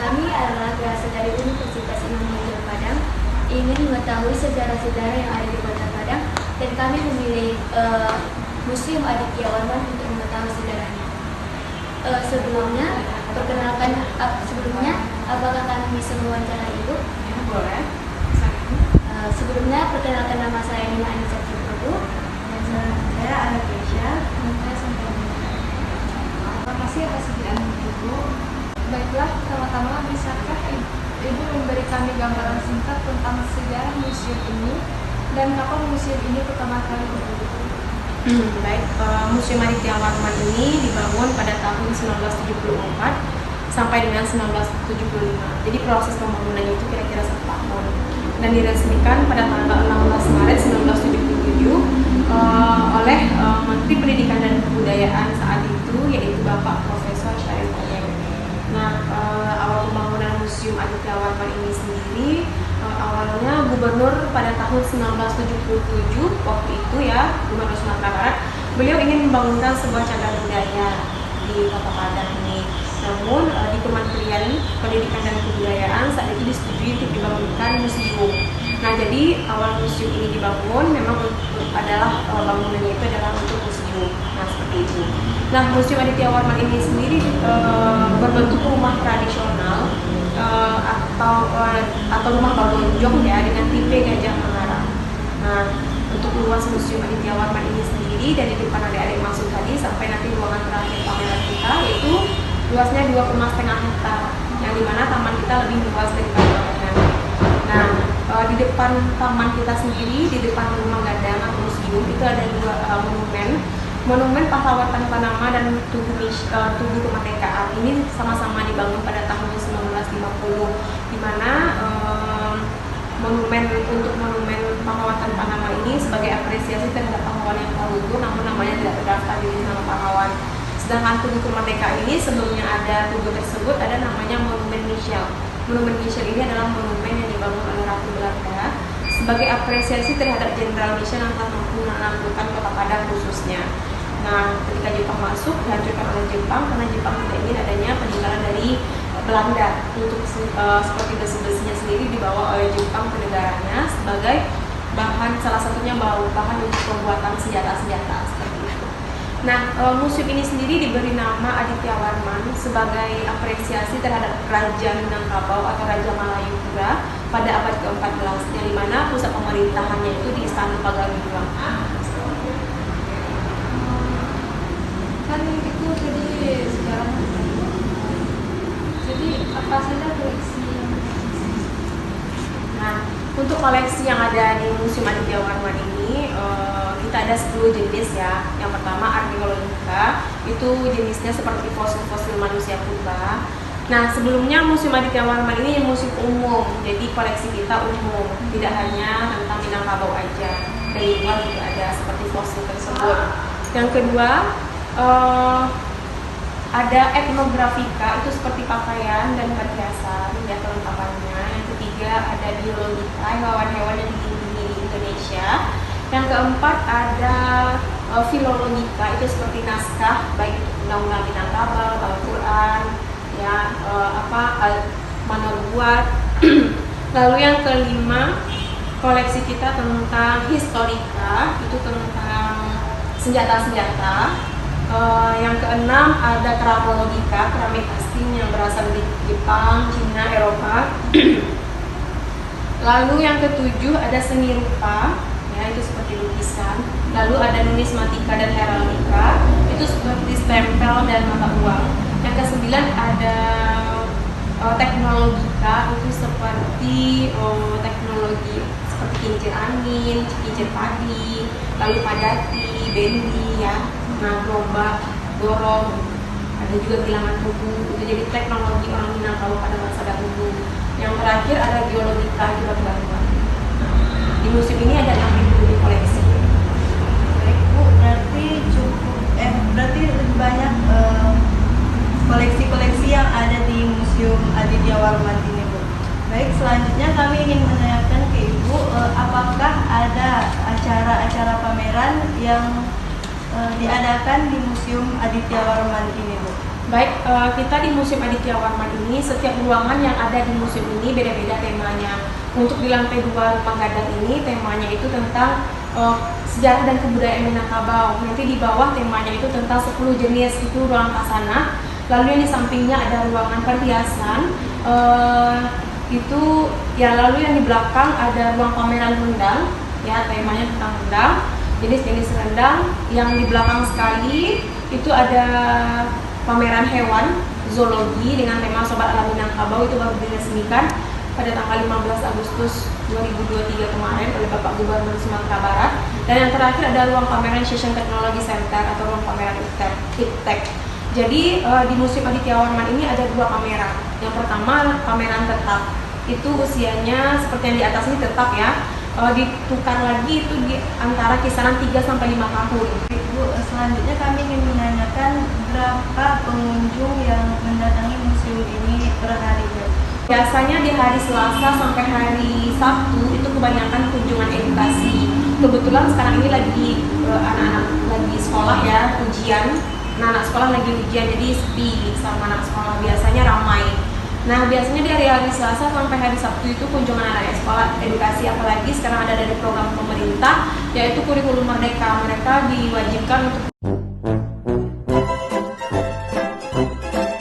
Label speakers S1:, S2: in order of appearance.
S1: Kami adalah berasal dari Universitas Imam Bonjol Padang, ingin mengetahui sejarah-sejarah yang ada di Kota Padang, dan kami memilih Museum Aditya Warman untuk mengetahui sejarahnya. Sebelumnya, apakah kami bisa mewawancarai Ibu?
S2: Ya, boleh.
S1: Sebelumnya, perkenalkan, nama saya Nina Anissa Ciprodu.
S2: Dan saya Anastasia.
S3: Terima kasih atas sediaan Ibu. Baiklah, pertama-tama bisakah Ibu memberi kami gambaran singkat tentang sejarah museum ini dan kapan museum ini pertama kali dibentuk?
S2: Baik, Museum Aditya Warman ini dibangun pada tahun 1974 sampai dengan 1975. Jadi proses pembangunannya itu kira-kira 1 tahun dan diresmikan pada tanggal 16 Maret 1977 oleh Menteri Pendidikan dan Kebudayaan saat itu, yaitu Bapak Profesor Syarif Hayek. Nah, awal pembangunan Museum Aditya Warman ini sendiri awalnya gubernur pada tahun 1977 waktu itu ya, Gubernur Sumatera Barat, beliau ingin membangunkan sebuah cagar budaya di Kota Padang ini. Namun di Kementerian Pendidikan dan Kebudayaan saat itu disetujui untuk dibangunkan museum. Nah, jadi awal museum ini dibangun memang adalah bangunannya itu adalah untuk museum. Nah, seperti itu. Nah, Museum Aditya Warman ini sendiri berbentuk rumah tradisional atau rumah bagonjong ya, dengan tipe gajah mengarah. Nah, untuk luas Museum Aditya Warman ini sendiri dari depan adik-adik masuk tadi sampai nanti ruangan terakhir pameran kita, yaitu luasnya 2,5 hektar, yang dimana taman kita lebih luas daripada bangunan. Nah, di depan taman kita sendiri, di depan rumah gadang atau museum itu ada 2 monumen pahlawan tanpa nama dan tugu kemerdekaan. Ini sama-sama dibangun pada tahun 1950, di mana monumen pahlawan tanpa nama ini sebagai apresiasi terhadap pahlawan yang telah gugur namun namanya tidak terdaftar di nama pahlawan. Sedangkan tugu kemerdekaan ini sebelumnya ada tugu tersebut ada namanya Monumen Michel. Monumen Michel ini adalah monumen yang dibangun oleh Ratu Belanda sebagai apresiasi terhadap Jenderal Michel yang telah mampu menaklukkan Kota Padang khususnya. Nah, ketika Jepang masuk, dihancurkan oleh Jepang karena Jepang tidak ingin adanya peninggalan dari Belanda. Untuk seperti besi-besinya sendiri dibawa oleh Jepang ke negaranya sebagai bahan, salah satunya bahan untuk pembuatan senjata-senjata seperti itu. Nah, museum ini sendiri diberi nama Aditya Warman sebagai apresiasi terhadap Raja Minangkabau atau Raja Malayupura pada abad ke-14, yang dimana pusat pemerintahannya itu di Istana Pagaluang.
S3: Kan itu tadi sejarahnya. Jadi apa saja koleksi yang
S2: Nah, untuk koleksi yang ada di Museum Aditya Warman ini kita ada 10 jenis ya. Yang pertama arkeologika, itu jenisnya seperti fosil-fosil manusia purba. Nah, sebelumnya Museum Aditya Warman ini museum umum, jadi koleksi kita umum, tidak hanya tentang Minangkabau aja, dari luar juga ada seperti fosil tersebut. Yang kedua ada etnografika, itu seperti pakaian dan perhiasan ya kelengkapannya. Yang ketiga ada biologika, hewan-hewan yang dilindungi di Indonesia. Yang keempat ada filologika, itu seperti naskah baik undang-undang Minangkabau, Al-Quran ya, Al-Manabuat. Lalu yang kelima koleksi kita tentang historika, itu tentang senjata-senjata. Yang keenam ada keramologika, keramik asing yang berasal dari Jepang, Cina, Eropa. Lalu yang ketujuh ada seni rupa, ya itu seperti lukisan. Lalu ada numismatika dan heraldika, itu seperti stempel dan mata uang. Yang kesembilan ada teknologika, itu seperti teknologi seperti kincir angin, kincir padi, lalu padati, bendi ya. Nah, gerobak, dorong, ada juga bilangan tubuh, itu jadi teknologi orang Minangkabau pada masa dahulu. Yang terakhir ada geologika, itu batu-batuan. Di museum ini ada 6.000 unit koleksi.
S4: Baik Bu, berarti lebih banyak koleksi-koleksi yang ada di Museum Aditya Warman ini Bu. Baik, selanjutnya kami ingin menanyakan ke Ibu, apakah ada acara-acara pameran yang diadakan di Museum Aditya Warman ini Bu?
S2: Baik, kita di Museum Aditya Warman ini, setiap ruangan yang ada di museum ini beda-beda temanya. Untuk di lantai 2 rumah gadang ini, temanya itu tentang sejarah dan kebudayaan Minangkabau. Nanti di bawah temanya itu tentang 10 jenis, itu ruang kasana. Lalu yang di sampingnya ada ruangan perhiasan, itu ya, lalu yang di belakang ada ruang pameran rendang, ya temanya tentang rendang, jenis-jenis rendang. Yang di belakang sekali itu ada pameran hewan zoologi dengan tema Sobat Alam Minangkabau, itu baru diresmikan pada tanggal 15 Agustus 2023 kemarin oleh Bapak Gubernur Sumatera Barat. Dan yang terakhir ada ruang pameran Session Technology Center atau ruang pameran IPTEK. Jadi di Museum Aditya Warman ini ada 2 pameran. Yang pertama pameran tetap, itu usianya seperti yang di atas ini tetap ya, ditukar lagi itu di antara kisaran 3-5 tahun.
S4: Bu, selanjutnya kami ingin menanyakan berapa pengunjung yang mendatangi museum ini per harinya?
S2: Biasanya di hari Selasa sampai hari Sabtu itu kebanyakan kunjungan edukasi. Kebetulan sekarang ini lagi anak-anak lagi sekolah ya, ujian. Anak sekolah lagi ujian, jadi sepi sama anak sekolah, biasanya ramai. Nah, biasanya di hari-hari Selasa sampai hari Sabtu itu kunjungan anak sekolah edukasi, apalagi sekarang ada dari program pemerintah yaitu kurikulum merdeka. Mereka diwajibkan untuk